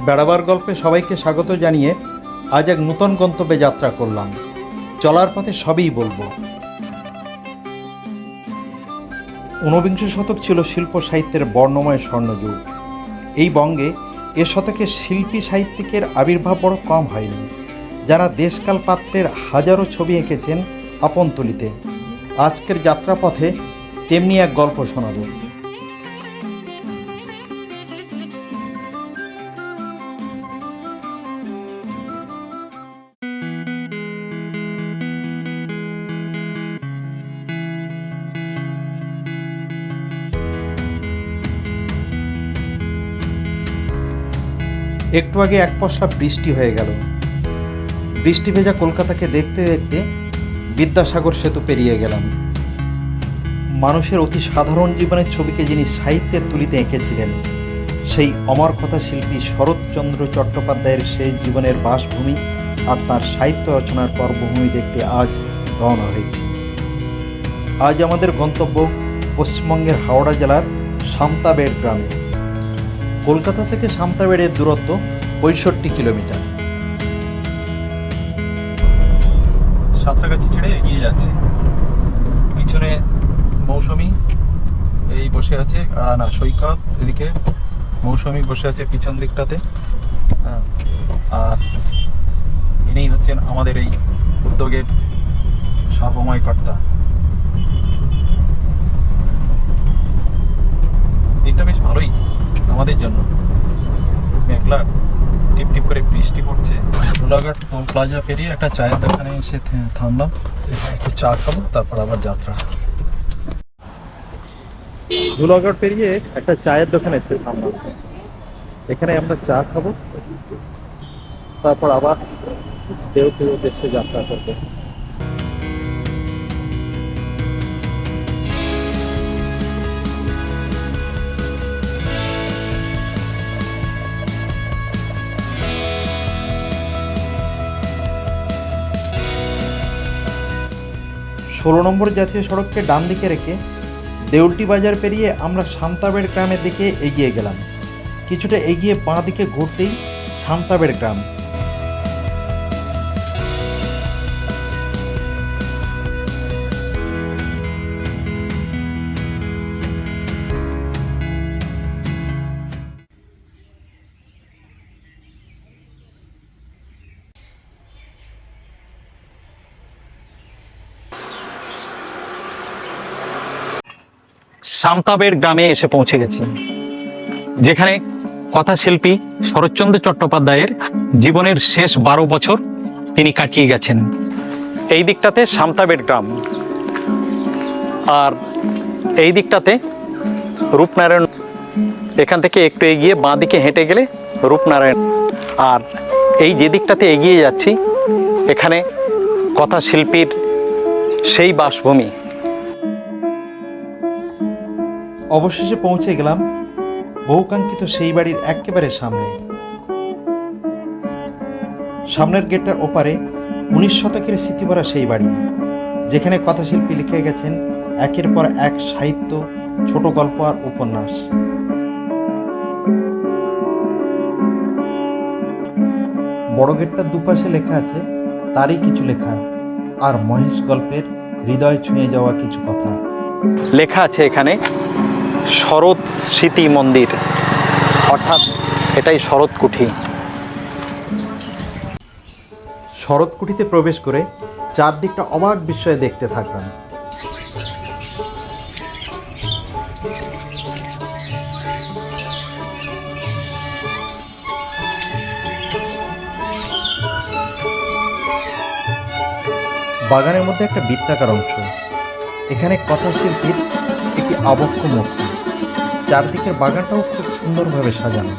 বেড়াবার গল্পে সবাইকে স্বাগত জানিয়ে আজ এক নূতন গন্তব্যে যাত্রা করলাম। চলার পথে সবই বলবো। ঊনবিংশ শতক ছিল শিল্প সাহিত্যের বর্ণময় স্বর্ণযুগ। এই বঙ্গে এ শতকে শিল্পী সাহিত্যিকের আবির্ভাব বড় কম হয়নি, যারা দেশকাল পাত্রের হাজারো ছবি এঁকেছেন আপন তুলিতে। আজকের যাত্রাপথে তেমনি এক গল্প শোনাব। একটু আগে এক পশলা বৃষ্টি হয়ে গেল। বৃষ্টি ভেজা কলকাতাকে দেখতে দেখতে বিদ্যাসাগর সেতু পেরিয়ে গেলাম। মানুষের অতি সাধারণ জীবনের ছবিকে যিনি সাহিত্যের তুলিতে এঁকেছিলেন, সেই অমর কথা শিল্পী শরৎচন্দ্র চট্টোপাধ্যায়ের শেষ জীবনের বাসভূমি আর তাঁর সাহিত্য রচনার কর্মভূমি দেখতে আজ রওনা হয়েছি। আজ আমাদের গন্তব্য পশ্চিমবঙ্গের হাওড়া জেলার সামতাবেড় গ্রামে। কলকাতা থেকে সামতাবেড়ের দূরত্ব 65 কিলোমিটার। সাঁতরাগাছি ছেড়ে এগিয়ে যাচ্ছে। পিছনে মৌসুমী এই বসে আছে, না সৈকত, এদিকে মৌসুমী বসে আছে পিছন দিকটাতে। আর ইনি হচ্ছেন আমাদের এই উদ্যোগের সর্বময় কর্তা। দিনটা বেশ ভালোই আমাদের জন্য। মেঘলা, টিপ টিপ করে বৃষ্টি পড়ছে। ঝুলাঘাট প্লাজা পেরিয়ে একটা চায়ের দোকানে এসে থামলাম, একটু চা খাবো, তারপর আবার যাত্রা। ঝুলাঘাট পেরিয়ে একটা চায়ের দোকানে এসে থামলাম, এখানে আমরা চা খাবো, তারপর আবার দেওঘরের উদ্দেশ্যে যাত্রা করবো। 16 নম্বর জাতীয় সড়ককে ডান দিকে রেখে দেউলটি বাজার পেরিয়ে আমরা সামতাবেড় গ্রামের দিকে এগিয়ে গেলাম। কিছুটা এগিয়ে বাঁ দিকে ঘুরতেই সামতাবেড় গ্রাম। সামতাবেড় গ্রামে এসে পৌঁছে গেছি, যেখানে কথাশিল্পী শরৎচন্দ্র চট্টোপাধ্যায়ের জীবনের শেষ 12 বছর তিনি কাটিয়ে গেছেন। এই দিকটাতে সামতাবেড় গ্রাম, আর এই দিকটাতে রূপনারায়ণ। এখান থেকে একটু এগিয়ে বাঁ দিকে হেঁটে গেলে রূপনারায়ণ। আর এই যে দিকটাতে এগিয়ে যাচ্ছি, এখানে কথাশিল্পীর সেই বাসভূমি। অবশেষে পৌঁছে গেলাম বহুকাঙ্ক্ষিত সেই বাড়ির একেবারে সামনে। সামনের গেটটার ওপারে 19 শতকের স্মৃতিভরা সেই বাড়ি, যেখানে কথাশিল্পী লিখে গেছেন একের পর এক সাহিত্য, ছোট গল্প আর উপন্যাস। বড় গেটটার দুপাশে লেখা আছে তারই কিছু লেখা, আর মহেশ গল্পের হৃদয় ছুঁয়ে যাওয়া কিছু কথা লেখা আছে এখানে। শরৎ স্মৃতি মন্দির, অর্থাৎ এটাই শরৎ কুঠি। শরৎ কুঠিতে প্রবেশ করে চারদিকটা অবাক বিস্ময়ে দেখতে থাকলাম। বাগানের মধ্যে একটা বৃত্তাকার অংশ, এখানে কথাশিল্পীর একটি আবক্ষ মূর্তি। চারদিকের বাগানটাও খুব সুন্দরভাবে সাজানো।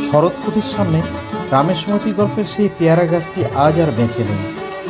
শরৎ কুঠির সামনে রামের সমাধি গল্পের সেই পেয়ারা গাছটি আজ আর বেঁচে নেই।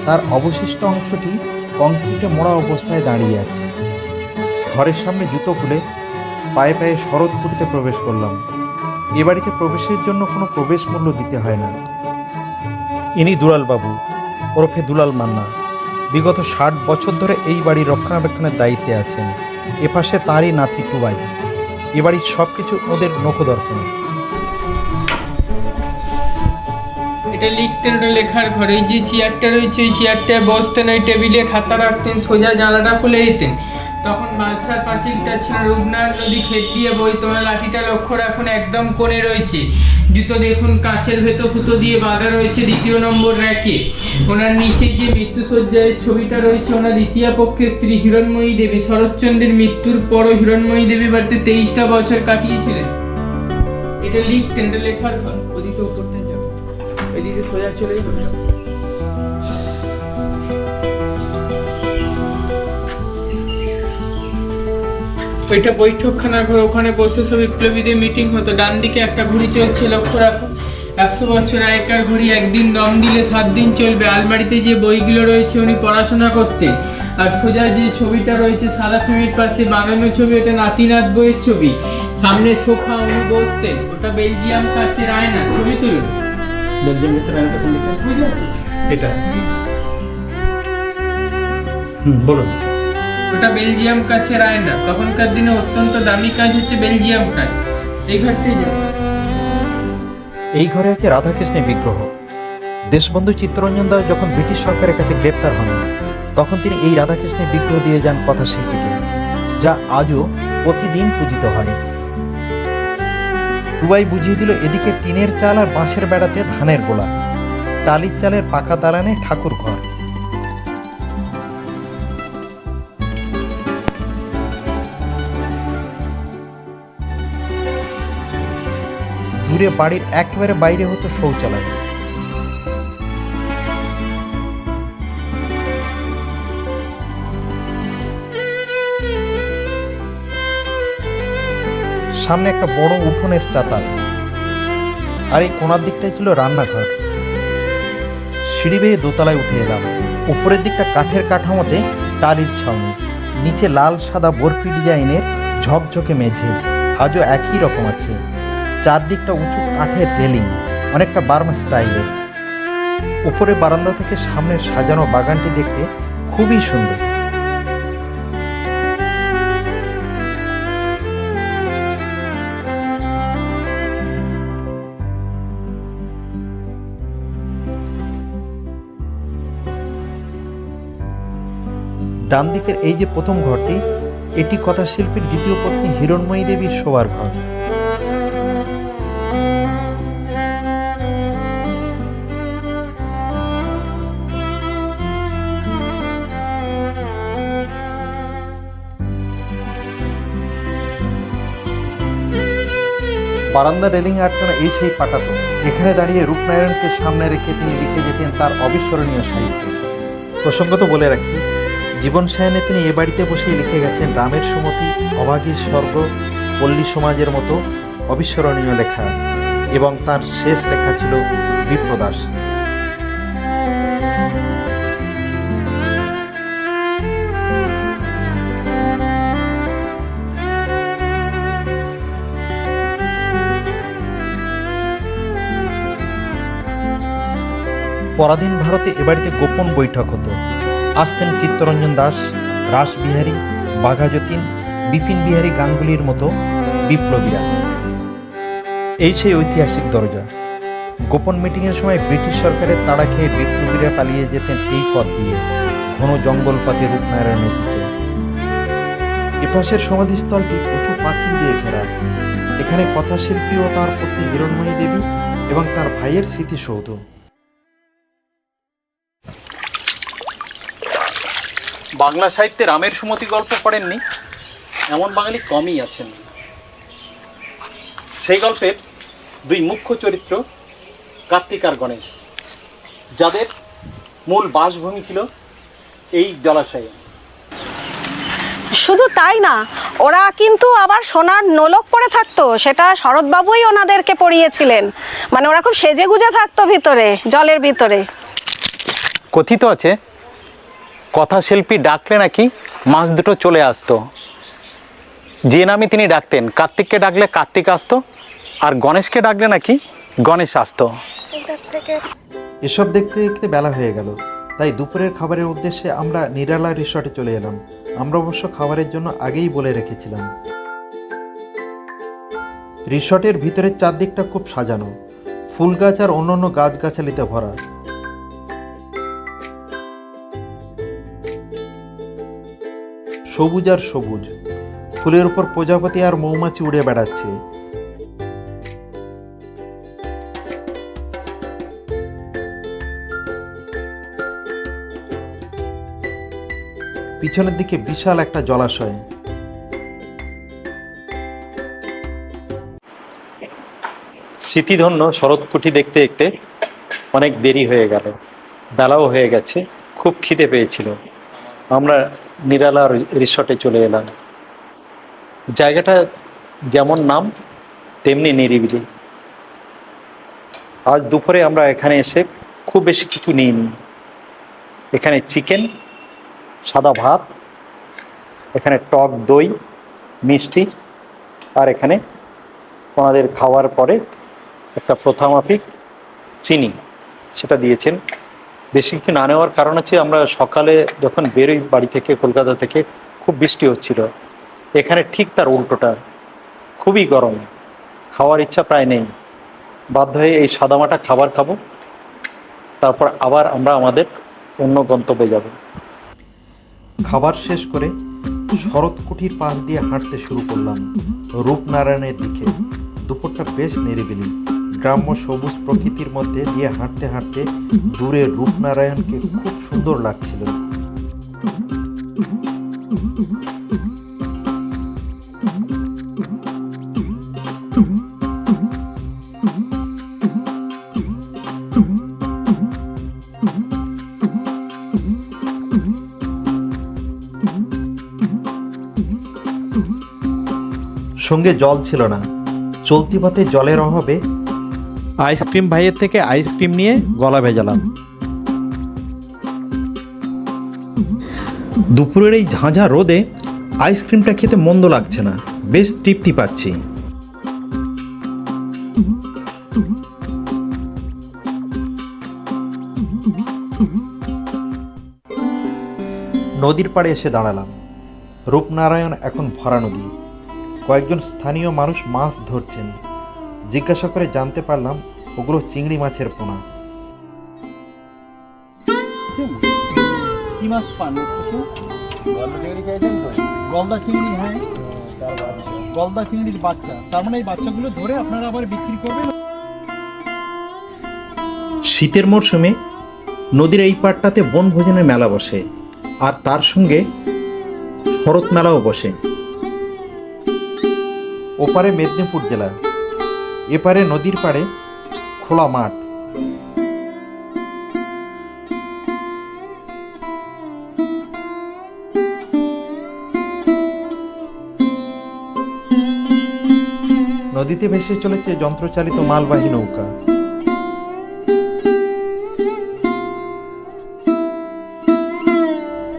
তার অবশিষ্ট অংশটি কংক্রিটে মোড়া অবস্থায় দাঁড়িয়ে আছে। ঘরের সামনে জুতো খুলে পায়ে পায়ে শরৎ কুঠিতে প্রবেশ করলাম। এ বাড়িতে প্রবেশের জন্য কোনো প্রবেশ মূল্য দিতে হয় না। ইনি দুলালবাবু, ওরফে দুলাল মান্না বিগত 60 বছর ধরে এই বাড়ির রক্ষণাবেক্ষণের দায়িত্বে আছেন। এপাশে তাঁরই নাতি টুবাই। এ বাড়ির সব কিছু ওদের নখদর্পণে। এটা লিখতেন, ওটা লেখার ঘর। এই যে চেয়ারটা রয়েছে, ওই চেয়ারটায় বসতেন, ওই টেবিলে খাতা রাখতেন, সোজা জানলাটা খুলে দিতেন। তখন বাদশার পাঁচিলটা ছিল, রূপনারায়ণ নদী খেত দিয়ে বইতো। ওনার লাঠিটা লক্ষ্য রাখুন, একদম কোণে রয়েছে। জুতো দেখুন কাচের ভেতর ফুটো দিয়ে বাঁধা রয়েছে 2 নম্বর র্যাকে। ওনার নিচে যে মৃত্যুসজ্জার ছবিটা রয়েছে, ওনার দ্বিতীয় পক্ষের স্ত্রী হিরণময়ী দেবী। শরৎচন্দ্রের মৃত্যুর পরও হিরণময়ী দেবী বাড়িতে 23টা বছর কাটিয়েছিলেন। এটা লিখতেন, এটা লেখার ঘর। ওদিকে উপরটা যাবো, এদিকে সোজা চলেই যাবে। ওইটা বৈঠকখানার ঘর, ওখানে বসে সব বিপ্লবীদের মিটিং হতো। ডান দিকে একটা ঘড়ি চলছে, লক্ষ্য রাখুন, 100 বছর আগেকার ঘড়ি। একদিন দম দিলে 7 দিন চলবে। আলমারিতে যে বইগুলো রয়েছে উনি পড়াশোনা করতেন। আর সোজা যে ছবিটা রয়েছে সাদা ফ্রেমের পাশে বানানো ছবি, ওটা নাতিনাথ বইয়ের ছবি। সামনে সোফা, উনি বসতেন। ওটা বেলজিয়াম কাচের আয়না। ছবি তুলুন। বেলজিয়াম কাচের আয়নাটা কোন দিকে? এটা। বলুন। ওটা বেলজিয়াম কাচের আয়না। তখনকার দিনে অত্যন্ত দামি কাজ হচ্ছে বেলজিয়াম কাচ। এই ঘরটাই যাবে। এই ঘরে আছে রাধাকৃষ্ণের বিগ্রহ। দেশবন্ধু চিত্তরঞ্জন দাস যখন ব্রিটিশ সরকারের কাছে গ্রেপ্তার হন, তখন তিনি এই রাধাকৃষ্ণের বিগ্রহ দিয়ে যান কথাশিল্পীকে, যা আজও প্রতিদিন পূজিত হয়। টুবাই বুঝিয়ে দিল, এদিকে টিনের চাল আর বাঁশের বেড়াতে ধানের গোলা, টালির চালের পাকা দালানে ঠাকুর ঘর। দূরে বাড়ির একেবারে বাইরে হতো শৌচালয়। সামনে একটা বড় উঠোনের চাতাল, আর এই কোণার দিকটাই ছিল রান্নাঘর। সিঁড়ি বেয়ে দোতলায় উঠে এলাম। উপরের দিকটা কাঠের কাঠামোতে টালির ছাউনি, নিচে লাল সাদা বরফি ডিজাইনের ঝকঝকে মেঝে, আজও একই রকম আছে। চারদিকটা উঁচু কাঠের রেলিং, অনেকটা বার্মা স্টাইলের। উপরে বারান্দা থেকে সামনের সাজানো বাগানটি দেখতে খুবই সুন্দর। ডান দিকের এই যে প্রথম ঘরটি, এটি কথাশিল্পীর দ্বিতীয় পত্নী হিরণময়ী দেবীর শোয়ার ঘর। বারান্দা রেলিং আটকানো এই সেই পাটাতন। এখানে দাঁড়িয়ে রূপনারায়ণকে সামনে রেখে তিনি লিখে যেতেন তার অবিস্মরণীয় সাহিত্য। প্রসঙ্গত বলে রাখি, জীবন সায়নে তিনি এ বাড়িতে বসেই লিখে গেছেন রামের সুমতি, অভাগীর স্বর্গ, পল্লী সমাজের মতো অবিস্মরণীয় লেখা, এবং তার শেষ লেখা ছিল বিপ্রদাস। পরাধীন ভারতে এ বাড়িতে গোপন বৈঠক হতো। আসতেন চিত্তরঞ্জন দাস, রাসবিহারী, বাঘাযতীন, বিপিন বিহারী গাঙ্গুলির মতো বিপ্লবীরা। এই সেই ঐতিহাসিক দরজা। গোপন মিটিংয়ের সময় ব্রিটিশ সরকারের তাড়া খেয়ে বিপ্লবীরা পালিয়ে যেতেন এই পথ দিয়ে, ঘন জঙ্গলপাতে রূপনারায়ণের দিকে। এপাশের সমাধিস্থলটি উঁচু পাঁচিল দিয়ে ঘেরা। এখানে কথাশিল্পী ও তাঁর পত্নী হিরণময়ী দেবী এবং তার ভাইয়ের স্মৃতিসৌধ। বাংলা সাহিত্যে রামের সুমতি গল্প পড়েননি এমন বাঙালি কমই আছেন। সেই গল্পের 2 মুখ্য চরিত্র কার্তিক আর গণেশ, যাদের মূল বাসভূমি ছিল এই জলাশয়ে। শুধু তাই না, ওরা কিন্তু আবার সোনার নোলক পরে থাকতো, সেটা শরৎবাবুই ওনাদেরকে পরিয়েছিলেন। মানে ওরা খুব সেজে গুজে থাকতো ভিতরে, জলের ভিতরে। কথিত আছে কথাশিল্পী ডাকলে নাকি মাছ দুটো চলে আসতো। যে নামে তিনি ডাকতেন, কার্তিককে ডাকলে কার্তিক আসতো, আর গণেশকে ডাকলে নাকি গণেশ আসতো। এসব দেখতে দেখতে বেলা হয়ে গেল। তাই দুপুরের খাবারের উদ্দেশ্যে আমরা নিরালা রিসর্টে চলে এলাম। আমরা অবশ্য খাবারের জন্য আগেই বলে রেখেছিলাম। রিসর্টের ভিতরের চারদিকটা খুব সাজানো, ফুল গাছ আর অন্যান্য গাছগাছালিতে ভরা। সবুজ আর সবুজ, ফুলের উপর প্রজাপতি আর মৌমাছি উড়ে বেড়াচ্ছে। পিছনের দিকে বিশাল একটা জলাশয়। স্মৃতিধন্য শরৎকুঠি দেখতে দেখতে অনেক দেরি হয়ে গেল, বেলাও হয়ে গেছে, খুব খিদে পেয়েছিল। আমরা নিরালা রিসর্টে চলে এলাম। জায়গাটা যেমন নাম তেমনি নিরিবিলি। আজ দুপুরে আমরা এখানে এসে খুব বেশি কিছু নিইনি। এখানে চিকেন, সাদা ভাত, এখানে টক দই, মিষ্টি, আর এখানে ওনাদের খাওয়ার পরে একটা প্রথামাফিক চিনি সেটা দিয়েছেন। বেশি কিছু না নেওয়ার কারণ হচ্ছে আমরা সকালে যখন বেরোই বাড়ি থেকে, কলকাতা থেকে, খুব বৃষ্টি হচ্ছিল। এখানে ঠিক তার উল্টোটা, খুবই গরম, খাওয়ার ইচ্ছা প্রায় নেই। বাধ্য হয়ে এই সাদামাটা খাবার খাবো, তারপর আবার আমরা আমাদের অন্য গন্তব্যে যাব। খাবার শেষ করে শরৎকুঠির পাশ দিয়ে হাঁটতে শুরু করলাম রূপনারায়ণের দিকে। দুপুরটা বেশ নিরিবিলি, গ্রাম্য সবুজ প্রকৃতির মধ্যে দিয়ে হাঁটতে হাঁটতে দূরে রূপনারায়ণকে খুব সুন্দর লাগছিল। সঙ্গে জল ছিল না, চলতি পথে জলের অভাবে আইসক্রিম ভাইয়ের থেকে আইসক্রিম নিয়ে গলা ভেজালাম। দুপুরের এই ঝাঁঝা রোদে আইসক্রিমটা খেতে মন্দ লাগছে না, বেশ তৃপ্তি পাচ্ছি। নদীর পাড়ে এসে দাঁড়ালাম। রূপনারায়ণ এখন ভরা নদী। কয়েকজন স্থানীয় মানুষ মাছ ধরছেন। জিজ্ঞাসা করে জানতে পারলাম ওগুলো চিংড়ি মাছের পোনা। কি মাছ পান? গলদা চিংড়ি খেয়েছেন তো? গলদা চিংড়ি, হ্যাঁ, তার বাচ্চা, গলদা চিংড়ির বাচ্চা। তার মানে এই বাচ্চাগুলো ধরে আপনারা আবার বিক্রি করবেন। শীতের মরশুমে নদীর এই পাড়টাতে বনভোজনের মেলা বসে, আর তার সঙ্গে শরৎ মেলাও বসে। ওপারে মেদিনীপুর জেলা, এপারে নদীর পাড়ে খোলা মাঠ। নদীতে ভেসে চলেছে যন্ত্রচালিত মালবাহী নৌকা।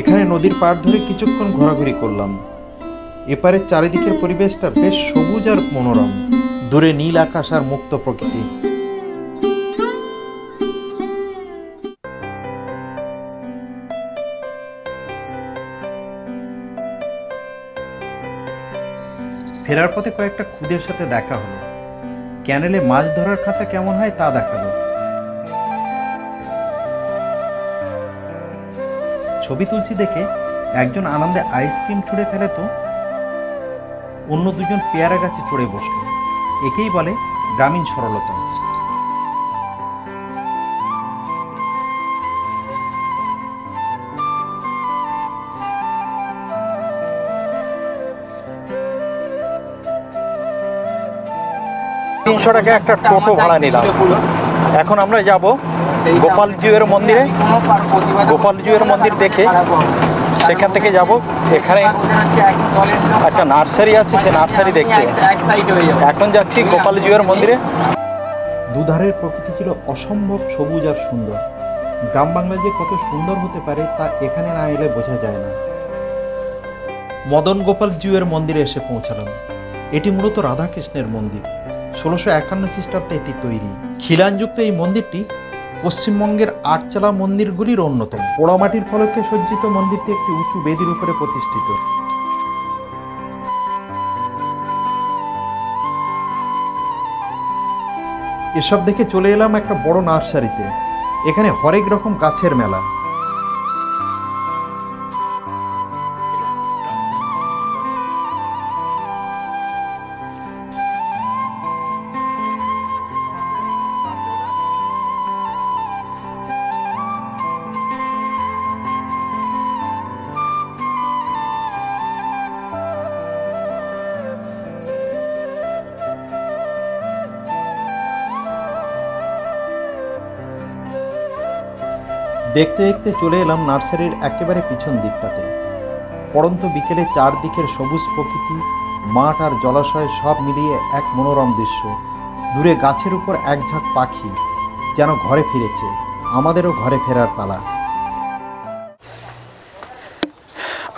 এখানে নদীর পাড় ধরে কিছুক্ষণ ঘোরাঘুরি করলাম। এপারে চারিদিকের পরিবেশটা বেশ সবুজ আর মনোরম, দূরে নীল আকাশ আর মুক্ত প্রকৃতি। ফেরার পথে কয়েকটা খুদের সাথে দেখা হলো। ক্যানেলে মাছ ধরার খাঁচা কেমন হয় তা দেখালো। ছবি তুলছি দেখে একজন আনন্দে আইসক্রিম ছুঁড়ে ফেলে তো অন্য দুজন পেয়ারা গাছে চড়ে বসল। একেই বলে গ্রামীণ সরলতা। টাকা একটা টোটো ভাড়া নিলাম। এখন আমরা যাব গোপালজিউয়ের মন্দিরে। গোপালজিউয়ের মন্দির দেখে সেখান থেকে যাব, এখানে একটা নার্সারি আছে, সে নার্সারি দেখতে। এখন যাচ্ছি গোপালজিউয়ের মন্দিরে। দুধারের প্রকৃতি ছিল অসম্ভব সবুজ আর সুন্দর। গ্রাম বাংলা যে কত সুন্দর হতে পারে তা এখানে না এলে বোঝা যায় না। মদন গোপালজিউয়ের মন্দিরে এসে পৌঁছালাম। এটি মূলত রাধাকৃষ্ণের মন্দির। 1651 খ্রিস্টাব্দে এটি তৈরি। খিলানযুক্ত এই মন্দিরটি পশ্চিমবঙ্গের আটচালা মন্দিরগুলির অন্যতম। পোড়ামাটির ফলকে সজ্জিত মন্দিরটি একটি উঁচু বেদির উপরে প্রতিষ্ঠিত। এসব দেখে চলে এলাম একটা বড় নার্সারিতে। এখানে হরেক রকম গাছের মেলা। দেখতে দেখতে চলে এলাম নার্সারির একেবারে পিছন দিকটাতে। পড়ন্ত বিকেলে চারদিকের সবুজ প্রকৃতি, মাঠ আর জলাশয় সব মিলিয়ে এক মনোরম দৃশ্য। দূরে গাছের উপর এক ঝাঁক পাখি যেন ঘরে ফিরেছে। আমাদেরও ঘরে ফেরার পালা।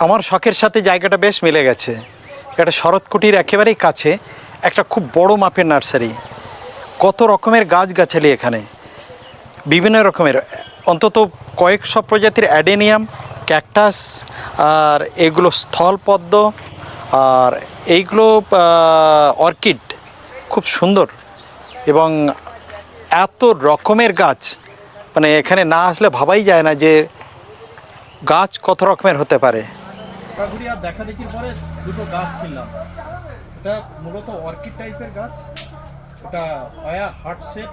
আমার শখের সাথে জায়গাটা বেশ মিলে গেছে। এটা শরৎকুটির একেবারেই কাছে একটা খুব বড় মাপের নার্সারি। কত রকমের গাছগাছালি এখানে, বিভিন্ন রকমের, অন্তত কয়েকশো প্রজাতির অ্যাডেনিয়াম, ক্যাকটাস, আর এগুলো স্থলপদ্ম, আর এইগুলো অর্কিড, খুব সুন্দর। এবং এত রকমের গাছ, মানে এখানে না আসলে ভাবাই যায় না যে গাছ কত রকমের হতে পারে। ঘোরাঘুরি আর দেখা দেখির পরে দুটো গাছ কিনলাম। এটা মূলত অর্কিড টাইপের গাছ। এটা হয়া হার্ট শেপ,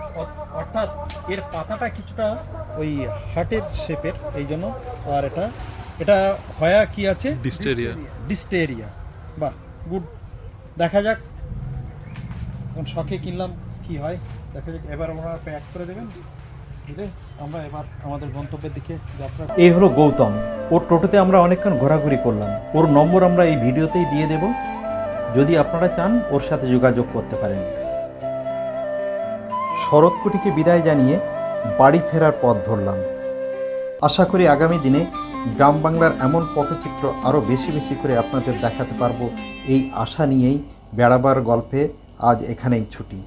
অর্থাৎ এর পাতাটা কিছুটা ওই হার্টের শেপের, এই জন্য। আর এটা হয়া কি আছে, ডিস্টেরিয়া। বাহ, গুড। দেখা যাক, এখন শখে কিনলাম, কি হয় দেখা যাক। এবার ওনারা প্যাক করে দেবেন, দিলে আমরা এবার আমাদের গন্তব্যের দিকে যাত্রা। এই হলো গৌতম। ওর টোটোতে আমরা অনেকক্ষণ ঘোরাঘুরি করলাম। ওর নম্বর আমরা এই ভিডিওতেই দিয়ে দেব, যদি আপনারা চান ওর সাথে যোগাযোগ করতে পারেন। শরৎকুটিকে বিদায় জানিয়ে বাড়ি ফেরার পথ ধরলাম। আশা করি আগামী দিনে গ্রাম বাংলার এমন পটচিত্র আরও বেশি বেশি করে আপনাদের দেখাতে পারবো। এই আশা নিয়েই বেড়াবার গল্পে আজ এখানেই ছুটি।